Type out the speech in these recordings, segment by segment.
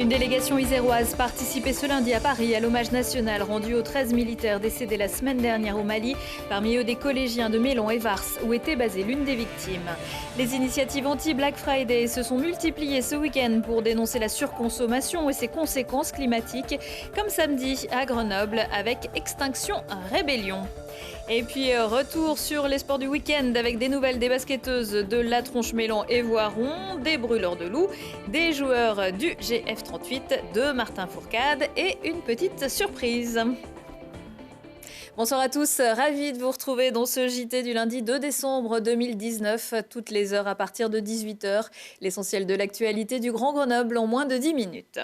Une délégation iséroise participait ce lundi à Paris à l'hommage national rendu aux 13 militaires décédés la semaine dernière au Mali, parmi eux des collégiens de Mélan et Vars, où était basée l'une des victimes. Les initiatives anti-Black Friday se sont multipliées ce week-end pour dénoncer la surconsommation et ses conséquences climatiques, comme samedi à Grenoble avec Extinction Rébellion. Et puis retour sur les sports du week-end avec des nouvelles des basketteuses de La Tronche-Mélan et Voiron, des brûleurs de loups, des joueurs du GF38, de Martin Fourcade et une petite surprise. Bonsoir à tous, ravi de vous retrouver dans ce JT du lundi 2 décembre 2019, toutes les heures à partir de 18h, l'essentiel de l'actualité du Grand Grenoble en moins de 10 minutes.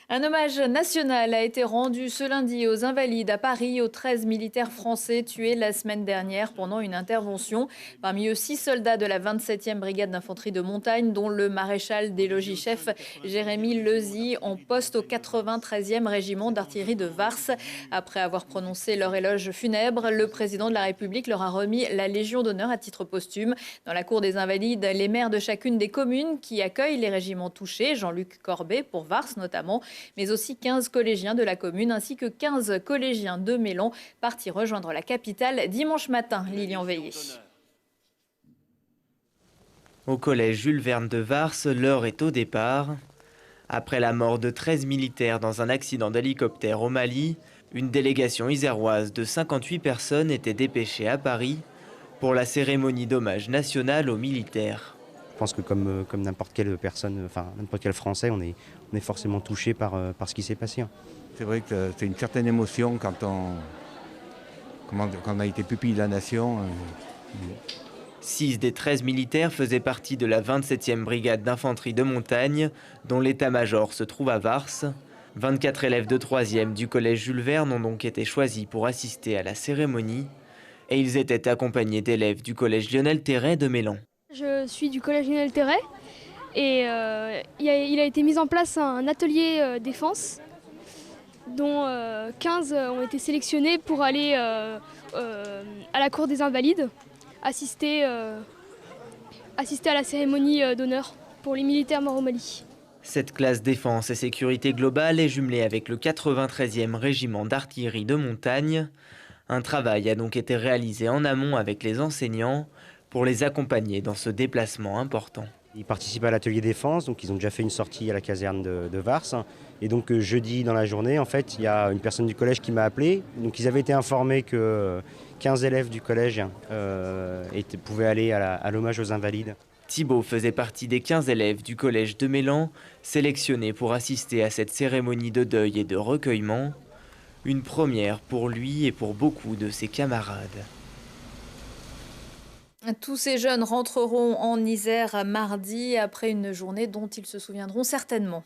Un hommage national a été rendu ce lundi aux Invalides à Paris, aux 13 militaires français tués la semaine dernière pendant une intervention. Parmi eux, 6 soldats de la 27e brigade d'infanterie de montagne, dont le maréchal des logis-chefs Jérémy Lezy, en poste au 93e régiment d'artillerie de Vars. Après avoir prononcé leur éloge funèbre, le président de la République leur a remis la Légion d'honneur à titre posthume. Dans la cour des Invalides, les maires de chacune des communes qui accueillent les régiments touchés, Jean-Luc Corbet pour Vars notamment, mais aussi 15 collégiens de la commune ainsi que 15 collégiens de Mélan partis rejoindre la capitale dimanche matin. Lilian Veillé. Au collège Jules Verne de Vars, l'heure est au départ. Après la mort de 13 militaires dans un accident d'hélicoptère au Mali, une délégation iséroise de 58 personnes était dépêchée à Paris pour la cérémonie d'hommage national aux militaires. Je pense que comme n'importe quelle personne, enfin n'importe quel Français, on est forcément touché par ce qui s'est passé. C'est vrai que c'est une certaine émotion quand on a été pupille de la nation. 6 des 13 militaires faisaient partie de la 27e brigade d'infanterie de montagne, dont l'état-major se trouve à Vars. 24 élèves de 3e du collège Jules Verne ont donc été choisis pour assister à la cérémonie. Et ils étaient accompagnés d'élèves du collège Lionel Terray de Mélan. Je suis du collège Lionel Terray et il a été mis en place un atelier défense dont 15 ont été sélectionnés pour aller à la cour des Invalides, assister à la cérémonie d'honneur pour les militaires morts au Mali. Cette classe défense et sécurité globale est jumelée avec le 93e régiment d'artillerie de montagne. Un travail a donc été réalisé en amont avec les enseignants pour les accompagner dans ce déplacement important. Ils participent à l'atelier défense, donc ils ont déjà fait une sortie à la caserne de Vars. Et donc jeudi dans la journée, en fait, il y a une personne du collège qui m'a appelé. Donc ils avaient été informés que 15 élèves du collège pouvaient aller à l'hommage aux Invalides. Thibaut faisait partie des 15 élèves du collège de Mélan, sélectionnés pour assister à cette cérémonie de deuil et de recueillement. Une première pour lui et pour beaucoup de ses camarades. Tous ces jeunes rentreront en Isère mardi après une journée dont ils se souviendront certainement.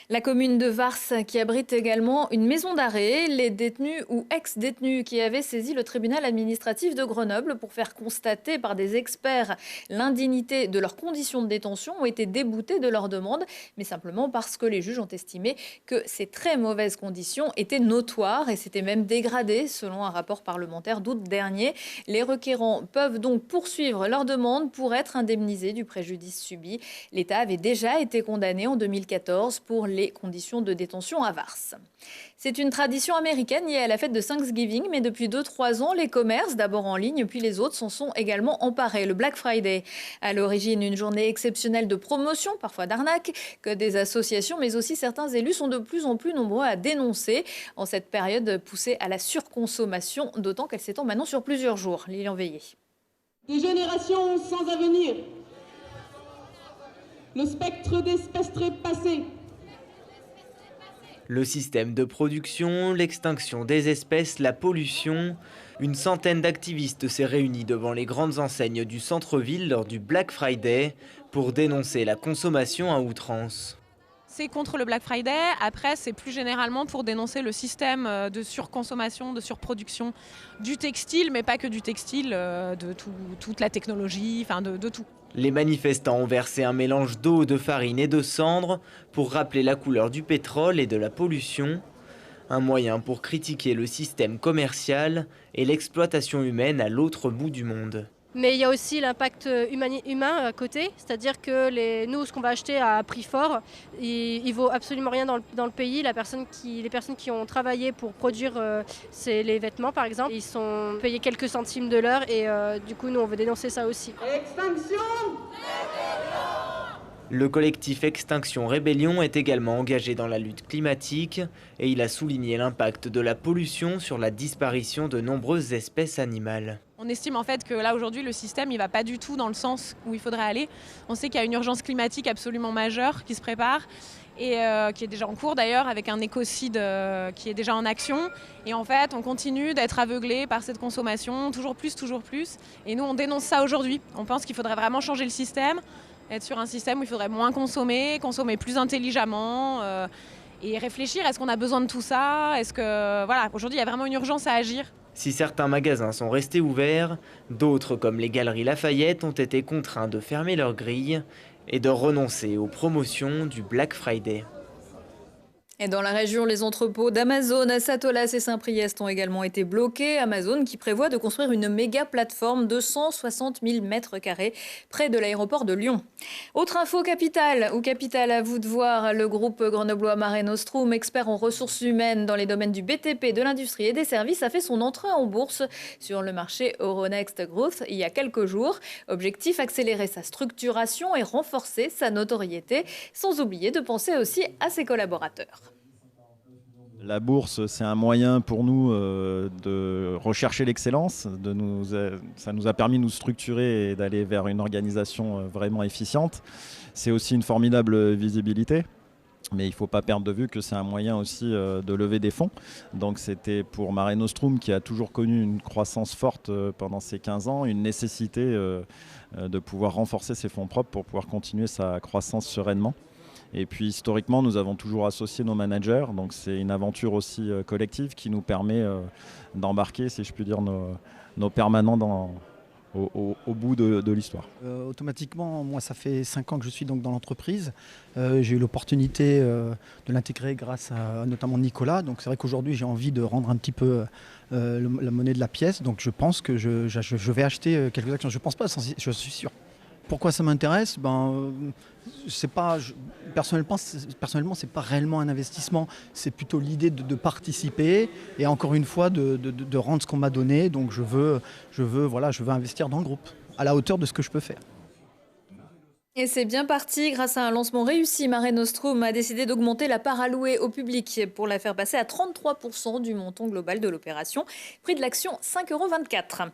La commune de Vars qui abrite également une maison d'arrêt. Les détenus ou ex-détenus qui avaient saisi le tribunal administratif de Grenoble pour faire constater par des experts l'indignité de leurs conditions de détention ont été déboutés de leur demande, mais simplement parce que les juges ont estimé que ces très mauvaises conditions étaient notoires et s'étaient même dégradées selon un rapport parlementaire d'août dernier. Les requérants peuvent donc poursuivre leur demande pour être indemnisés du préjudice subi. L'État avait déjà été condamné en 2014 pour les conditions de détention à Vars. C'est une tradition américaine liée à la fête de Thanksgiving, mais depuis 2-3 ans, les commerces, d'abord en ligne, puis les autres, s'en sont également emparés. Le Black Friday, à l'origine, une journée exceptionnelle de promotion, parfois d'arnaque, que des associations, mais aussi certains élus sont de plus en plus nombreux à dénoncer en cette période poussée à la surconsommation, d'autant qu'elle s'étend maintenant sur plusieurs jours. Lilian Veillé. Des générations sans avenir. Le spectre des espèces trépassées. Le système de production, l'extinction des espèces, la pollution. Une centaine d'activistes s'est réunie devant les grandes enseignes du centre-ville lors du Black Friday pour dénoncer la consommation à outrance. C'est contre le Black Friday. Après, c'est plus généralement pour dénoncer le système de surconsommation, de surproduction du textile, mais pas que du textile, de toute la technologie, enfin de tout. Les manifestants ont versé un mélange d'eau, de farine et de cendres pour rappeler la couleur du pétrole et de la pollution. Un moyen pour critiquer le système commercial et l'exploitation humaine à l'autre bout du monde. Mais il y a aussi l'impact humain à côté, c'est-à-dire que nous, ce qu'on va acheter à prix fort, il vaut absolument rien dans le pays. Les personnes qui ont travaillé pour produire les vêtements, par exemple, ils sont payés quelques centimes de l'heure et du coup, nous, on veut dénoncer ça aussi. Extinction! Le collectif Extinction Rébellion est également engagé dans la lutte climatique et il a souligné l'impact de la pollution sur la disparition de nombreuses espèces animales. On estime en fait que là aujourd'hui le système il va pas du tout dans le sens où il faudrait aller. On sait qu'il y a une urgence climatique absolument majeure qui se prépare et qui est déjà en cours d'ailleurs avec un écocide qui est déjà en action. Et en fait on continue d'être aveuglé par cette consommation, toujours plus. Et nous on dénonce ça aujourd'hui. On pense qu'il faudrait vraiment changer le système, être sur un système où il faudrait moins consommer plus intelligemment et réfléchir, est-ce qu'on a besoin de tout ça ? Est-ce que voilà, aujourd'hui il y a vraiment une urgence à agir. Si certains magasins sont restés ouverts, d'autres comme les Galeries Lafayette ont été contraints de fermer leurs grilles et de renoncer aux promotions du Black Friday. Et dans la région, les entrepôts d'Amazon à Satolas et Saint-Priest ont également été bloqués. Amazon qui prévoit de construire une méga plateforme de 160 000 m² près de l'aéroport de Lyon. Autre info capitale, à vous de voir, le groupe grenoblois Mare Nostrum, expert en ressources humaines dans les domaines du BTP, de l'industrie et des services, a fait son entrée en bourse sur le marché Euronext Growth il y a quelques jours. Objectif, accélérer sa structuration et renforcer sa notoriété, sans oublier de penser aussi à ses collaborateurs. La bourse, c'est un moyen pour nous de rechercher l'excellence. Ça nous a permis de nous structurer et d'aller vers une organisation vraiment efficiente. C'est aussi une formidable visibilité. Mais il ne faut pas perdre de vue que c'est un moyen aussi de lever des fonds. Donc c'était pour Mare Nostrum, qui a toujours connu une croissance forte pendant ces 15 ans, une nécessité de pouvoir renforcer ses fonds propres pour pouvoir continuer sa croissance sereinement. Et puis historiquement, nous avons toujours associé nos managers, donc c'est une aventure aussi collective qui nous permet d'embarquer, si je puis dire, nos permanents au bout de l'histoire. Automatiquement, moi ça fait 5 ans que je suis donc dans l'entreprise. J'ai eu l'opportunité de l'intégrer grâce à notamment Nicolas. Donc c'est vrai qu'aujourd'hui j'ai envie de rendre un petit peu la monnaie de la pièce. Donc je pense que je vais acheter quelques actions. Je pense pas, je suis sûr. Pourquoi ça m'intéresse ? Personnellement, c'est pas réellement un investissement. C'est plutôt l'idée de participer et encore une fois de rendre ce qu'on m'a donné. Donc je veux investir dans le groupe à la hauteur de ce que je peux faire. Et c'est bien parti, grâce à un lancement réussi, Mare Nostrum a décidé d'augmenter la part allouée au public pour la faire passer à 33% du montant global de l'opération. Prix de l'action, 5,24 €.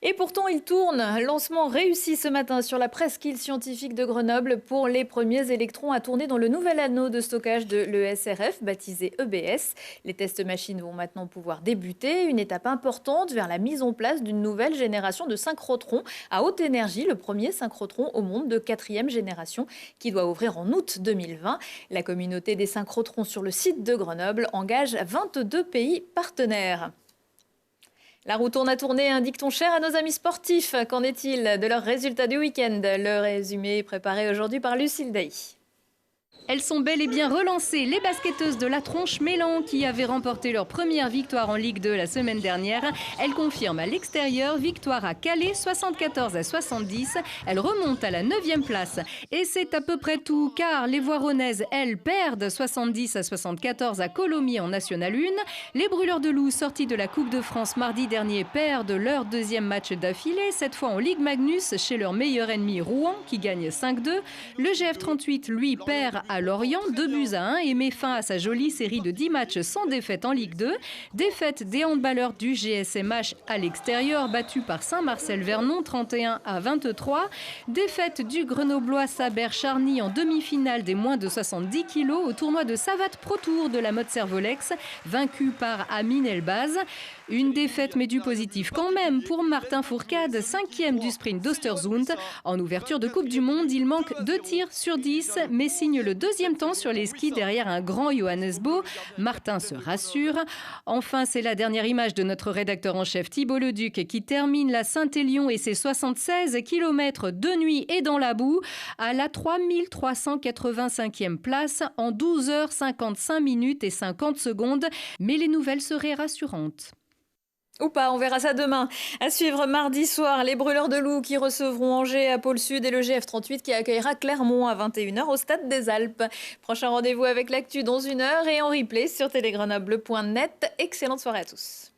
Et pourtant, il tourne. Lancement réussi ce matin sur la presqu'île scientifique de Grenoble pour les premiers électrons à tourner dans le nouvel anneau de stockage de l'ESRF, baptisé EBS. Les tests machines vont maintenant pouvoir débuter. Une étape importante vers la mise en place d'une nouvelle génération de synchrotrons à haute énergie, le premier synchrotron au monde de 4e génération qui doit ouvrir en août 2020. La communauté des synchrotrons sur le site de Grenoble engage 22 pays partenaires. La roue tourne à tourner, un dicton cher à nos amis sportifs. Qu'en est-il de leurs résultats du week-end ? Le résumé est préparé aujourd'hui par Lucille Dailly. Elles sont bel et bien relancées, les basketteuses de la Tronche-Mélan qui avaient remporté leur première victoire en Ligue 2 la semaine dernière. Elles confirment à l'extérieur, victoire à Calais 74-70. Elles remontent à la 9e place. Et c'est à peu près tout car les Voironnaises, elles, perdent 70-74 à Colomiers en National 1. Les Brûleurs de Loups, sortis de la Coupe de France mardi dernier, perdent leur 2e match d'affilée, cette fois en Ligue Magnus chez leur meilleur ennemi Rouen qui gagne 5-2. Le GF38, lui, perd à Lorient 2-1 et met fin à sa jolie série de 10 matchs sans défaite en Ligue 2. Défaite des handballeurs du GSMH à l'extérieur, battus par Saint-Marcel-Vernon 31-23. Défaite du Grenoblois Saber Charny en demi-finale des moins de 70 kg au tournoi de Savate Pro Tour de la mode Servolex, vaincu par Amine Elbaz. Une défaite mais du positif quand même pour Martin Fourcade, 5e du sprint d'Östersund. En ouverture de Coupe du Monde, il manque 2 tirs sur 10 mais signe le 2e temps sur les skis derrière un grand Johannes Bö. Martin se rassure. Enfin, c'est la dernière image de notre rédacteur en chef Thibault Leduc qui termine la Saint-Élion et ses 76 km de nuit et dans la boue à la 3385e place en 12h55 minutes et 50 secondes. Mais les nouvelles seraient rassurantes. Ou pas, on verra ça demain. À suivre mardi soir, les Brûleurs de Loups qui recevront Angers à Pôle Sud et le GF38 qui accueillera Clermont à 21h au Stade des Alpes. Prochain rendez-vous avec l'actu dans 1 heure et en replay sur télégrenoble.net. Excellente soirée à tous.